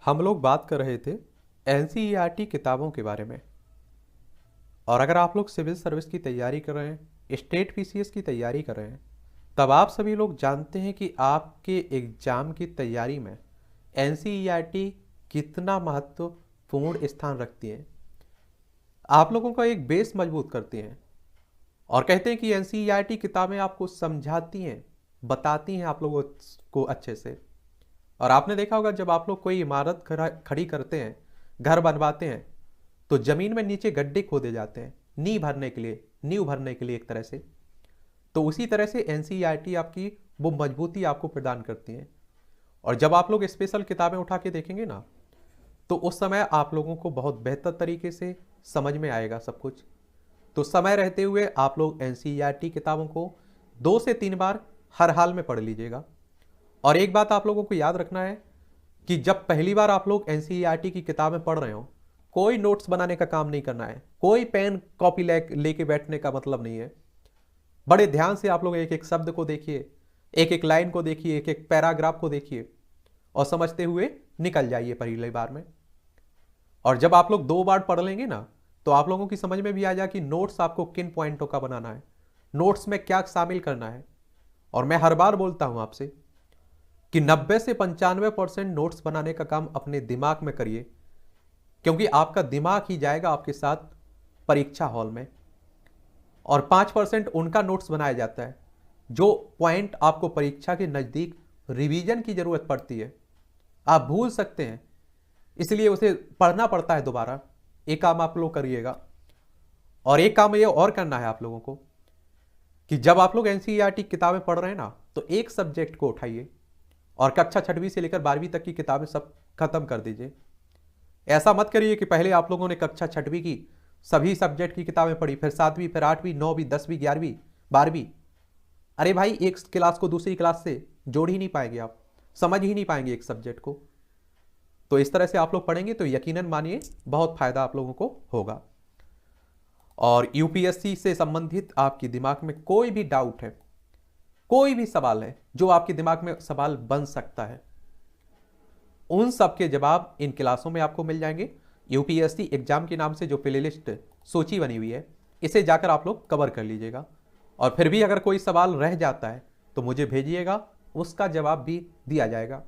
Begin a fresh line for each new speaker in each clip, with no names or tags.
हम लोग बात कर रहे थे एनसीईआरटी किताबों के बारे में। और अगर आप लोग सिविल सर्विस की तैयारी कर रहे हैं, स्टेट पीसीएस की तैयारी कर रहे हैं, तब आप सभी लोग जानते हैं कि आपके एग्जाम की तैयारी में एनसीईआरटी कितना महत्वपूर्ण स्थान रखती है। आप लोगों का एक बेस मजबूत करती हैं और कहते हैं कि एनसीईआरटी किताबें आपको समझाती हैं, बताती हैं आप लोगों को अच्छे से। और आपने देखा होगा जब आप लोग कोई इमारत खड़ी करते हैं, घर बनवाते हैं, तो जमीन में नीचे गड्ढे खोदे जाते हैं नींव भरने के लिए एक तरह से। तो उसी तरह से एनसीईआरटी आपकी वो मजबूती आपको प्रदान करती है। और जब आप लोग स्पेशल किताबें उठा के देखेंगे ना, तो उस समय आप लोगों को बहुत बेहतर तरीके से समझ में आएगा सब कुछ। तो समय रहते हुए आप लोग एनसीईआरटी किताबों को 2 से 3 बार हर हाल में पढ़ लीजिएगा। और एक बात आप लोगों को याद रखना है कि जब पहली बार आप लोग एनसीईआरटी की किताबें पढ़ रहे हो, कोई नोट्स बनाने का काम नहीं करना है, कोई पेन कॉपी लेके बैठने का मतलब नहीं है। बड़े ध्यान से आप लोग एक एक शब्द को देखिए, एक एक लाइन को देखिए, एक एक पैराग्राफ को देखिए और समझते हुए निकल जाइए पहली बार में। और जब आप लोग 2 बार पढ़ लेंगे ना, तो आप लोगों की समझ में भी आ जाए कि नोट्स आपको किन पॉइंटों का बनाना है, नोट्स में क्या शामिल करना है। और मैं हर बार बोलता हूं आपसे कि 90 से 95% नोट्स बनाने का काम अपने दिमाग में करिए, क्योंकि आपका दिमाग ही जाएगा आपके साथ परीक्षा हॉल में। और 5% उनका नोट्स बनाया जाता है जो पॉइंट आपको परीक्षा के नज़दीक रिवीजन की जरूरत पड़ती है, आप भूल सकते हैं, इसलिए उसे पढ़ना पड़ता है दोबारा। एक काम आप लोग करिएगा। और एक काम ये और करना है आप लोगों को कि जब आप लोग एनसीईआरटी किताबें पढ़ रहे हैं ना, तो एक सब्जेक्ट को उठाइए और कक्षा 6वीं से लेकर 12वीं तक की किताबें सब खत्म कर दीजिए। ऐसा मत करिए कि पहले आप लोगों ने कक्षा 6वीं की सभी सब्जेक्ट की किताबें पढ़ी, फिर 7वीं, फिर 8वीं, 9वीं, 10वीं, 11वीं, 12वीं। अरे भाई, एक क्लास को दूसरी क्लास से जोड़ ही नहीं पाएंगे, आप समझ ही नहीं पाएंगे एक सब्जेक्ट को। तो इस तरह से आप लोग पढ़ेंगे तो यकीनन मानिए बहुत फायदा आप लोगों को होगा। और यूपीएससी से संबंधित आपके दिमाग में कोई भी डाउट है, कोई भी सवाल है जो आपके दिमाग में सवाल बन सकता है, उन सब के जवाब इन क्लासों में आपको मिल जाएंगे। यूपीएससी एग्जाम के नाम से जो प्लेलिस्ट सूची बनी हुई है, इसे जाकर आप लोग कवर कर लीजिएगा। और फिर भी अगर कोई सवाल रह जाता है तो मुझे भेजिएगा, उसका जवाब भी दिया जाएगा।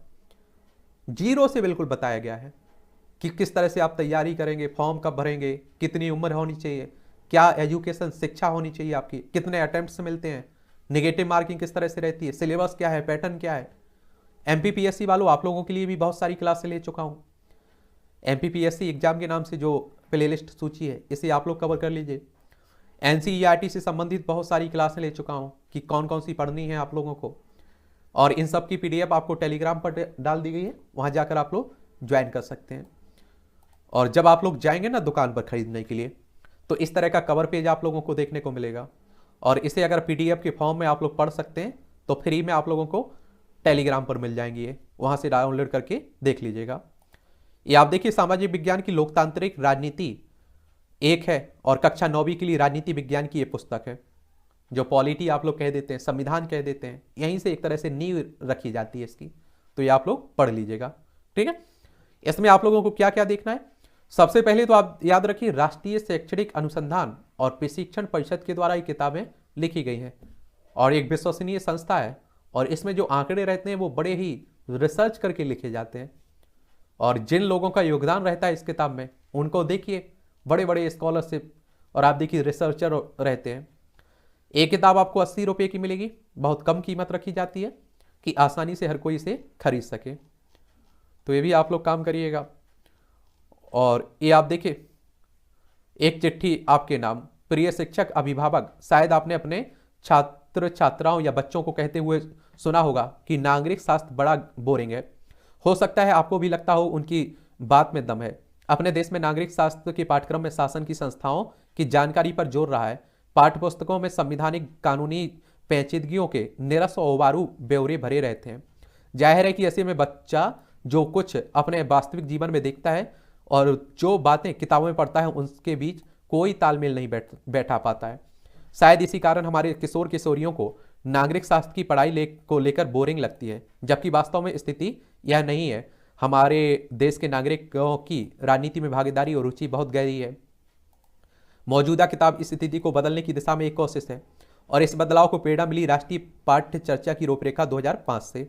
जीरो से बिल्कुल बताया गया है कि किस तरह से आप तैयारी करेंगे, फॉर्म कब भरेंगे, कितनी उम्र होनी चाहिए, क्या एजुकेशन शिक्षा होनी चाहिए आपकी, कितने अटेम्प्ट्स मिलते हैं, नेगेटिव मार्किंग किस तरह से रहती है, सिलेबस क्या है, पैटर्न क्या है। एमपीपीएससी वालों, आप लोगों के लिए भी बहुत सारी क्लासें ले चुका हूँ। एमपीपीएससी एग्जाम के नाम से जो प्लेलिस्ट सूची है, इसे आप लोग कवर कर लीजिए। एनसीईआरटी से संबंधित बहुत सारी क्लासें ले चुका हूँ कि कौन कौन सी पढ़नी है आप लोगों को। और इन सब की पीडीएफ आपको टेलीग्राम पर डाल दी गई है, वहाँ जाकर आप लोग ज्वाइन कर सकते हैं। और जब आप लोग जाएंगे ना दुकान पर खरीदने के लिए, तो इस तरह का कवर पेज आप लोगों को देखने को मिलेगा। और इसे अगर पीडीएफ के फॉर्म में आप लोग पढ़ सकते हैं तो फ्री में आप लोगों को टेलीग्राम पर मिल जाएंगी, ये वहाँ से डाउनलोड करके देख लीजिएगा। ये आप देखिए, सामाजिक विज्ञान की लोकतांत्रिक राजनीति एक है, और कक्षा 9वीं के लिए राजनीति विज्ञान की ये पुस्तक है, जो पॉलिटी आप लोग कह देते हैं, संविधान कह देते हैं। यहीं से एक तरह से नींव रखी जाती है इसकी, तो ये आप लोग पढ़ लीजिएगा, ठीक है। इसमें आप लोगों को क्या क्या देखना है, सबसे पहले तो आप याद रखिए, राष्ट्रीय शैक्षणिक अनुसंधान और प्रशिक्षण परिषद के द्वारा ये किताबें लिखी गई हैं और एक विश्वसनीय संस्था है। और इसमें जो आंकड़े रहते हैं वो बड़े ही रिसर्च करके लिखे जाते हैं। और जिन लोगों का योगदान रहता है इस किताब में, उनको देखिए, बड़े बड़े स्कॉलरशिप और आप देखिए रिसर्चर रहते हैं। एक किताब आपको 80 रुपये की मिलेगी, बहुत कम कीमत रखी जाती है कि आसानी से हर कोई इसे खरीद सके। तो ये भी आप लोग काम करिएगा। और ये आप देखिए, एक चिट्ठी आपके नाम, प्रिय शिक्षक अभिभावक। शायद आपने अपने छात्र छात्राओं या बच्चों को कहते हुए सुना होगा कि नागरिक शास्त्र बड़ा बोरिंग है। हो सकता है आपको भी लगता हो उनकी बात में दम है। अपने देश में नागरिक शास्त्र के पाठ्यक्रम में शासन की संस्थाओं की जानकारी पर जोर रहा है। पाठ्य पुस्तकों में संविधानिक कानूनी पेचीदगियों के निरस और उबारू ब्यौरे भरे रहते हैं। जाहिर है कि ऐसे में बच्चा जो कुछ अपने वास्तविक जीवन में देखता है और जो बातें किताबों में पढ़ता है, उनके बीच कोई तालमेल नहीं बैठा पाता है। शायद इसी कारण हमारे किशोर किशोरियों को नागरिक शास्त्र की पढ़ाई को लेकर बोरिंग लगती है, जबकि वास्तव में स्थिति यह नहीं है। हमारे देश के नागरिकों की राजनीति में भागीदारी और रुचि बहुत गहरी है। मौजूदा किताब इस स्थिति को बदलने की दिशा में एक कोशिश है और इस बदलाव को प्रेरणा मिली राष्ट्रीय पाठ्य चर्चा की रूपरेखा 2005 से।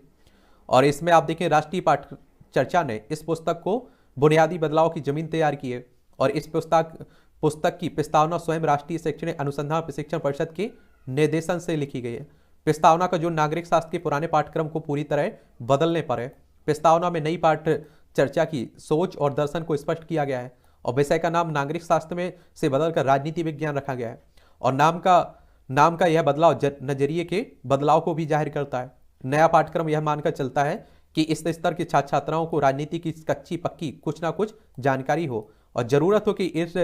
और इसमें आप देखें राष्ट्रीय पाठ्य चर्चा ने इस पुस्तक को बुनियादी बदलाव की जमीन तैयार की है और इस पुस्तक की प्रस्तावना स्वयं राष्ट्रीय शैक्षणिक अनुसंधान प्रशिक्षण परिषद के निर्देशन से लिखी गई है। प्रस्तावना का जो नागरिक शास्त्र के पुराने पाठ्यक्रम को पूरी तरह बदलने पर है। प्रस्तावना में नई पाठ्य चर्चा की सोच और दर्शन को स्पष्ट किया गया है और विषय का नाम नागरिक शास्त्र में से बदलकर राजनीति विज्ञान रखा गया है और नाम का यह बदलाव नजरिए के बदलाव को भी जाहिर करता है। नया पाठ्यक्रम यह मानकर चलता है कि इस स्तर के छात्र छात्राओं को राजनीति की कच्ची पक्की कुछ ना कुछ जानकारी हो और जरूरत हो कि इस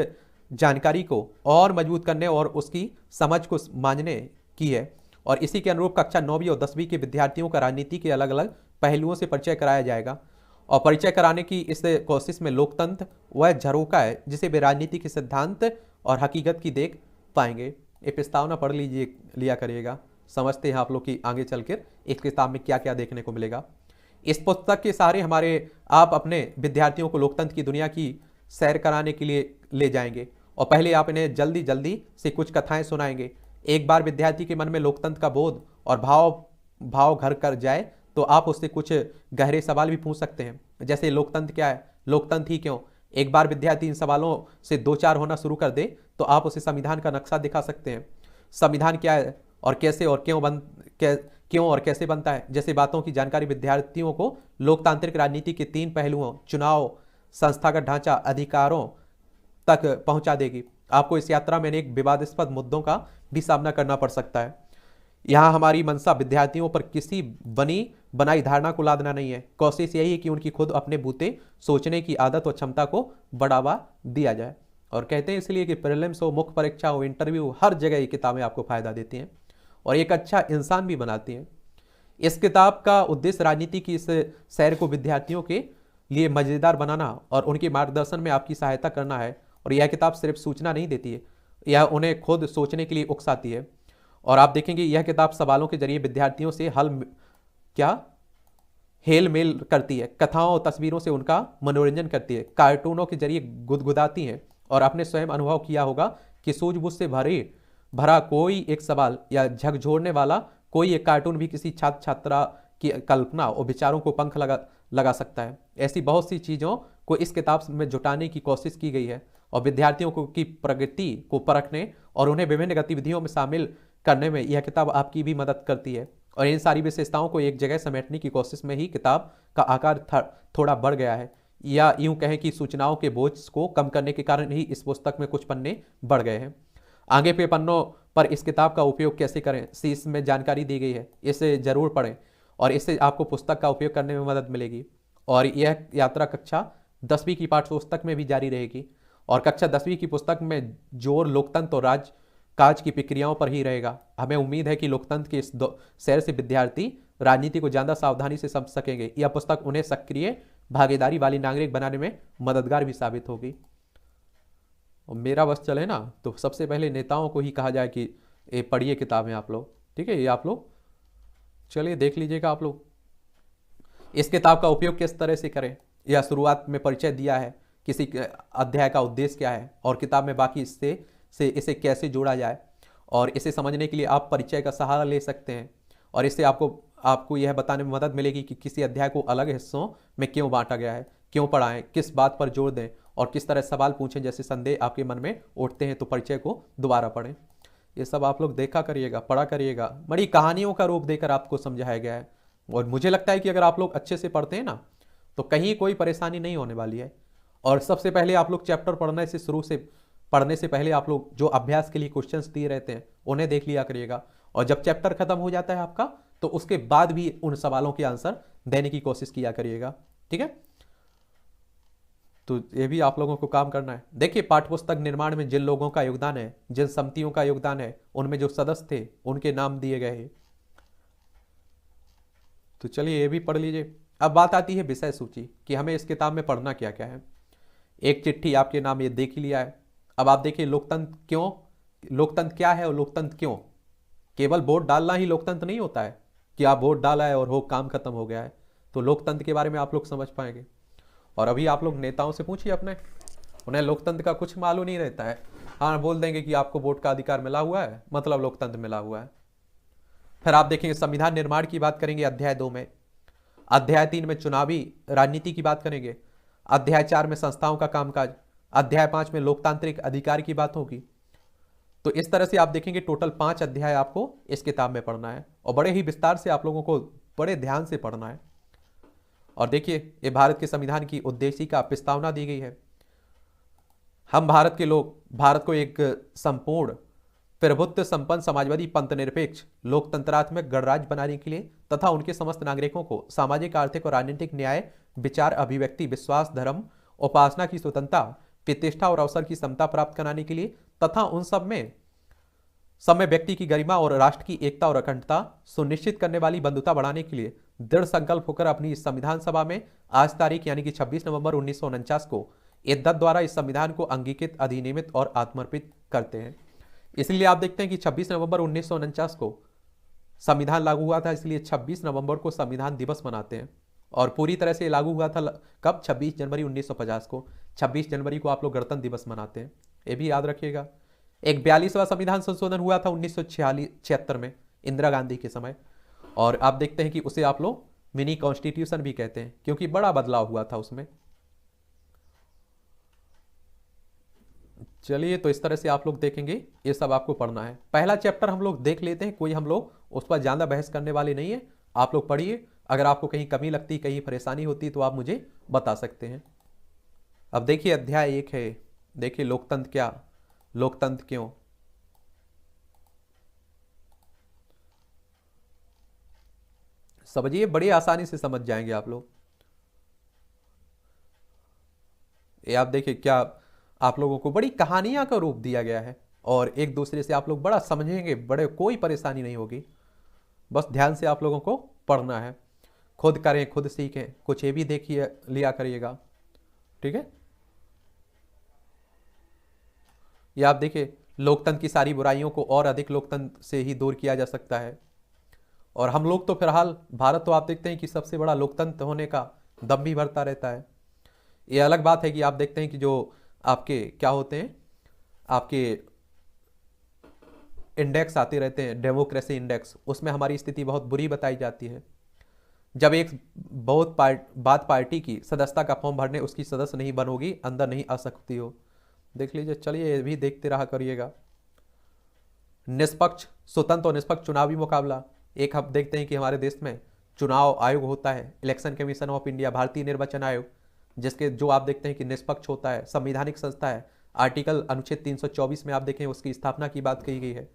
जानकारी को और मजबूत करने और उसकी समझ को मांझने की है और इसी के अनुरूप कक्षा 9वीं और 10वीं के विद्यार्थियों का राजनीति के अलग अलग पहलुओं से परिचय कराया जाएगा और परिचय कराने की इस कोशिश में लोकतंत्र वह झरोका है जिसे वे राजनीति के सिद्धांत और हकीकत की देख पाएंगे। ये प्रस्तावना पढ़ लिया करिएगा, समझते हैं आप लोग कि आगे चलकर इस किताब में क्या क्या देखने को मिलेगा। इस पुस्तक के सहारे आप अपने विद्यार्थियों को लोकतंत्र की दुनिया की सैर कराने के लिए ले जाएंगे और पहले आप इन्हें जल्दी जल्दी से कुछ कथाएं सुनाएंगे। एक बार विद्यार्थी के मन में लोकतंत्र का बोध और भाव घर कर जाए तो आप उससे कुछ गहरे सवाल भी पूछ सकते हैं, जैसे लोकतंत्र क्या है, लोकतंत्र ही क्यों। एक बार विद्यार्थी इन सवालों से दो चार होना शुरू कर दे तो आप उसे संविधान का नक्शा दिखा सकते हैं। संविधान क्या है और कैसे और क्यों और कैसे बनता है जैसे बातों की जानकारी विद्यार्थियों को लोकतांत्रिक राजनीति के 3 पहलुओं चुनाव, संस्थागत ढांचा, अधिकारों तक पहुंचा देगी। आपको इस यात्रा में अनेक विवादास्पद मुद्दों का भी सामना करना पड़ सकता है। यहाँ हमारी मंशा विद्यार्थियों पर किसी बनी बनाई धारणा को लादना नहीं है। कोशिश यही है कि उनकी खुद अपने बूते सोचने की आदत और क्षमता को बढ़ावा दिया जाए। और कहते हैं इसलिए कि प्रीलिम्स हो, मुख्य परीक्षा हो, इंटरव्यू, हर जगह ये किताबें आपको फायदा देती हैं और एक अच्छा इंसान भी बनाती हैं। इस किताब का उद्देश्य राजनीति की इस सैर को विद्यार्थियों के लिए मजेदार बनाना और उनके मार्गदर्शन में आपकी सहायता करना है। और यह किताब सिर्फ सूचना नहीं देती है, यह उन्हें खुद सोचने के लिए उकसाती है। और आप देखेंगे यह किताब सवालों के जरिए विद्यार्थियों से हेल मेल करती है, कथाओं और तस्वीरों से उनका मनोरंजन करती है, कार्टूनों के जरिए गुदगुदाती है और आपने स्वयं अनुभव किया होगा कि सूझबूझ से भरा कोई एक सवाल या झकझोरने वाला कोई एक कार्टून भी किसी छात्र छात्रा की कल्पना और विचारों को पंख लगा सकता है। ऐसी बहुत सी चीज़ों को इस किताब में जुटाने की कोशिश की गई है और विद्यार्थियों की प्रगति को परखने और उन्हें विभिन्न गतिविधियों में शामिल करने में यह किताब आपकी भी मदद करती है। और इन सारी विशेषताओं को एक जगह समेटने की कोशिश में ही किताब का आकार थोड़ा बढ़ गया है, या यूं कहें कि सूचनाओं के बोझ को कम करने के कारण ही इस पुस्तक में कुछ पन्ने बढ़ गए हैं। आगे के पन्नों पर इस किताब का उपयोग कैसे करें इसमें जानकारी दी गई है, इसे जरूर पढ़ें और इससे आपको पुस्तक का उपयोग करने में मदद मिलेगी। और यह यात्रा कक्षा 10वीं की पाठ्यपुस्तक में भी जारी रहेगी और कक्षा 10वीं की पुस्तक में जोर लोकतंत्र और राजकाज की प्रक्रियाओं पर ही रहेगा। हमें उम्मीद है कि लोकतंत्र के इस सैर से विद्यार्थी राजनीति को ज़्यादा सावधानी से समझ सकेंगे। यह पुस्तक उन्हें सक्रिय भागीदारी वाली नागरिक बनाने में मददगार भी साबित होगी। और मेरा बस चले ना तो सबसे पहले नेताओं को ही कहा जाए कि ये पढ़िए किताबें आप लोग, ठीक है, ये आप लोग चलिए देख लीजिएगा। आप लोग इस किताब का उपयोग किस तरह से करें, यह शुरुआत में परिचय दिया है, किसी अध्याय का उद्देश्य क्या है और किताब में बाकी से इसे कैसे जोड़ा जाए। और इसे समझने के लिए आप परिचय का सहारा ले सकते हैं और इससे आपको यह बताने में मदद मिलेगी कि किसी अध्याय को अलग हिस्सों में क्यों बांटा गया है, क्यों पढ़ाएं, किस बात पर जोर दें और किस तरह सवाल पूछें। जैसे संदेह आपके मन में उठते हैं तो परिचय को दोबारा पढ़ें। ये सब आप लोग देखा करिएगा, पढ़ा करिएगा। बड़ी कहानियों का रूप देकर आपको समझाया गया है और मुझे लगता है कि अगर आप लोग अच्छे से पढ़ते हैं ना तो कहीं कोई परेशानी नहीं होने वाली है। और सबसे पहले आप लोग चैप्टर पढ़ने से पहले आप लोग जो अभ्यास के लिए क्वेश्चंस दिए रहते हैं उन्हें देख लिया करिएगा और जब चैप्टर खत्म हो जाता है आपका तो उसके बाद भी उन सवालों के आंसर देने की कोशिश किया करिएगा, ठीक है। तो ये भी आप लोगों को काम करना है। देखिए पाठ्यपुस्तक निर्माण में जिन लोगों का योगदान है, जिन समितियों का योगदान है, उनमें जो सदस्य थे उनके नाम दिए गए हैं। तो चलिए ये भी पढ़ लीजिए। अब बात आती है विषय सूची कि हमें इस किताब में पढ़ना क्या क्या है। एक चिट्ठी आपके नाम ये देख ही लिया है। अब आप देखिए लोकतंत्र क्या है और लोकतंत्र क्यों। केवल वोट डालना ही लोकतंत्र नहीं होता है कि आप वोट डाला है और हो काम खत्म हो गया है। तो लोकतंत्र के बारे में आप लोग समझ पाएंगे। और अभी आप लोग नेताओं से पूछिए अपने, उन्हें लोकतंत्र का कुछ मालूम नहीं रहता है। हाँ, बोल देंगे कि आपको वोट का अधिकार मिला हुआ है, मतलब लोकतंत्र मिला हुआ है। फिर आप देखेंगे संविधान निर्माण की बात करेंगे अध्याय 2 में, अध्याय 3 में चुनावी राजनीति की बात करेंगे, अध्याय 4 में संस्थाओं का कामकाज, अध्याय 5 में लोकतांत्रिक अधिकार की बात होगी। तो इस तरह से आप देखेंगे टोटल 5 अध्याय आपको इस किताब में पढ़ना है, और बड़े ही विस्तार से आप लोगों को बड़े ध्यान से पढ़ना है। और देखिए, ये भारत के संविधान की उद्देशिका प्रस्तावना दी गई है। हम भारत के लोग भारत को एक संपूर्ण प्रभुत्व संपन्न समाजवादी पंथ निरपेक्ष लोकतंत्रात्मक गणराज्य बनाने के लिए तथा उनके समस्त नागरिकों को सामाजिक आर्थिक और राजनीतिक न्याय, विचार अभिव्यक्ति, विश्वास, धर्म, उपासना की स्वतंत्रता, प्रतिष्ठा और अवसर की समता प्राप्त कराने के लिए तथा उन सब में व्यक्ति की गरिमा और राष्ट्र की एकता और अखंडता सुनिश्चित करने वाली बंधुता बढ़ाने के लिए दृढ़ संकल्प होकर अपनी इस संविधान सभा में आज तारीख यानी कि 26 नवंबर 1949 को इद्दत द्वारा इस संविधान को अंगीकृत, अधिनियमित और आत्मर्पित करते हैं। इसलिए आप देखते हैं कि 26 नवंबर 1949 को संविधान लागू हुआ था, इसलिए 26 नवंबर को संविधान दिवस मनाते हैं। और पूरी तरह से लागू हुआ था कब? 26 जनवरी 1950 को। 26 जनवरी को आप लोग गणतंत्र दिवस मनाते हैं, ये भी याद रखिएगा। एक 42वां संविधान संशोधन हुआ था 1976 में इंदिरा गांधी के समय, और आप देखते हैं कि उसे आप लोग मिनी कॉन्स्टिट्यूशन भी कहते हैं, क्योंकि बड़ा बदलाव हुआ था उसमें। चलिए, तो इस तरह से आप लोग देखेंगे, ये सब आपको पढ़ना है। पहला चैप्टर हम लोग देख लेते हैं, कोई हम लोग उस पर ज़्यादा बहस करने वाले नहीं है। आप लोग पढ़िए, अगर आपको कहीं कमी लगती, कहीं परेशानी होती तो आप मुझे बता सकते हैं। अब देखिए अध्याय 1 है, देखिए लोकतंत्र क्या, लोकतंत्र क्यों। समझिए, बड़ी आसानी से समझ जाएंगे आप लोग। ये आप देखिए क्या आप लोगों को बड़ी कहानियां का रूप दिया गया है, और एक दूसरे से आप लोग बड़ा समझेंगे, बड़े कोई परेशानी नहीं होगी। बस ध्यान से आप लोगों को पढ़ना है, खुद करें, खुद सीखें, कुछ ये भी देखिए लिया करिएगा, ठीक है। ये आप देखिए, लोकतंत्र की सारी बुराइयों को और अधिक लोकतंत्र से ही दूर किया जा सकता है। और हम लोग तो फिलहाल भारत तो आप देखते हैं कि सबसे बड़ा लोकतंत्र होने का दम भी भरता रहता है। ये अलग बात है कि आप देखते हैं कि जो आपके क्या होते हैं, आपके इंडेक्स आते रहते हैं, डेमोक्रेसी इंडेक्स, उसमें हमारी स्थिति बहुत बुरी बताई जाती है। जब एक बहुत बात पार्टी की सदस्यता का फॉर्म भरने उसकी सदस्य नहीं बनोगी, अंदर नहीं आ सकती हो, देख लीजिए। चलिए, ये भी देखते रहा करिएगा। निष्पक्ष, स्वतंत्र और निष्पक्ष चुनावी मुकाबला। एक हम देखते हैं कि हमारे देश में चुनाव आयोग होता है, इलेक्शन कमीशन ऑफ इंडिया, भारतीय निर्वाचन आयोग, जिसके जो आप देखते हैं कि निष्पक्ष होता है, संवैधानिक संस्था है। आर्टिकल अनुच्छेद 324 में आप देखें उसकी स्थापना की बात कही गई है।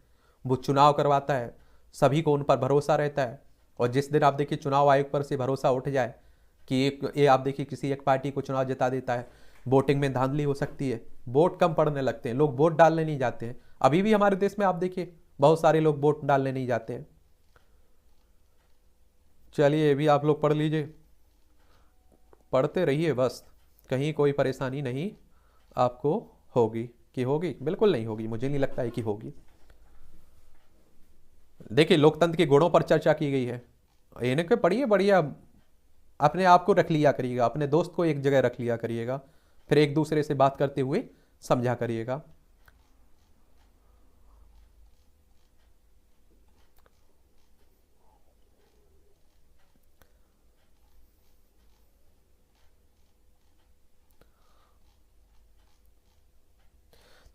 वो चुनाव करवाता है, सभी को उन पर भरोसा रहता है। और जिस दिन आप देखिए चुनाव आयोग पर से भरोसा उठ जाए कि ये आप देखिए किसी एक पार्टी को चुनाव जिता देता है, वोटिंग में धांधली हो सकती है, वोट कम पड़ने लगते हैं, लोग वोट डालने नहीं जाते हैं। अभी भी हमारे देश में आप देखिए बहुत सारे लोग वोट डालने नहीं जाते हैं। चलिए, ये भी आप लोग पढ़ लीजिए, पढ़ते रहिए, बस कहीं कोई परेशानी नहीं आपको होगी। कि होगी? बिल्कुल नहीं होगी, मुझे नहीं लगता है कि होगी। देखिए, लोकतंत्र के गुणों पर चर्चा की गई है, इन्हें पढ़िए, बढ़िया अपने आप को रख लिया करिएगा, अपने दोस्त को एक जगह रख लिया करिएगा, फिर एक दूसरे से बात करते हुए समझा करिएगा।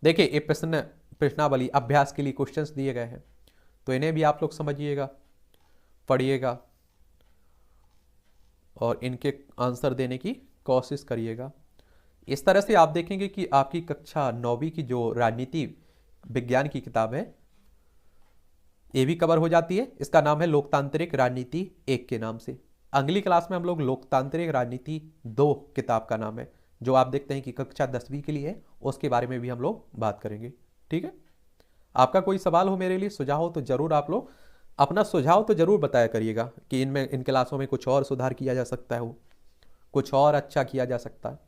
देखिए, ये प्रश्नावली अभ्यास के लिए क्वेश्चंस दिए गए हैं, तो इन्हें भी आप लोग समझिएगा, पढ़िएगा और इनके आंसर देने की कोशिश करिएगा। इस तरह से आप देखेंगे कि आपकी कक्षा 9वीं की जो राजनीति विज्ञान की किताब है ये भी कवर हो जाती है। इसका नाम है लोकतांत्रिक राजनीति 1 के नाम से। अगली क्लास में हम लोग लोकतांत्रिक राजनीति 2 किताब का नाम है, जो आप देखते हैं कि कक्षा 10वीं के लिए है, उसके बारे में भी हम लोग बात करेंगे, ठीक है। आपका कोई सवाल हो मेरे लिए, सुझाव हो, तो जरूर आप लोग अपना सुझाव तो जरूर बताया करिएगा कि इन क्लासों में कुछ और सुधार किया जा सकता है, कुछ और अच्छा किया जा सकता है।